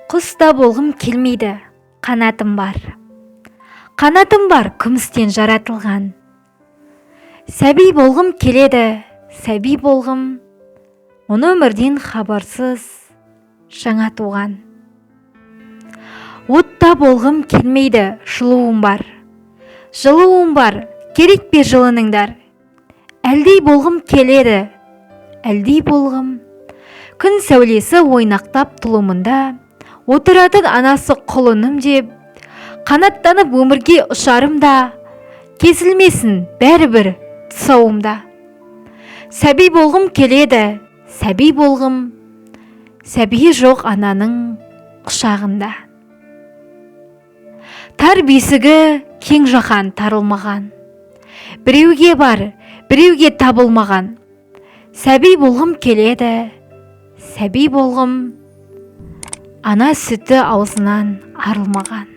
Құста болғым келмейді, қанатым бар. Қанатым бар, күмістен жаратылған. Сәби болғым келеді, сәби болғым, оны өмірден хабарсыз жаңа туған. Отта болғым келмейді, жылуым бар. Жылуым бар, керек пе жылыныңдар. Әлдей болғым келеді, әлдей болғым. Күн сәулесі ойнақтап тұлымында, отыратын анасы құлыным деп, қанаттанып өмірге ұшарым да, кесілмесін бәрібір тұсауымда. Сәби болғым келеді, сәби болғым, сәби жоқ ананың құшағында. Тар бесігі кең жаһан тарылмаған, біреуге бар, біреуге табылмаған. Сәби болғым келеді, сәби болғым, ана сүті аузынан арылмаған.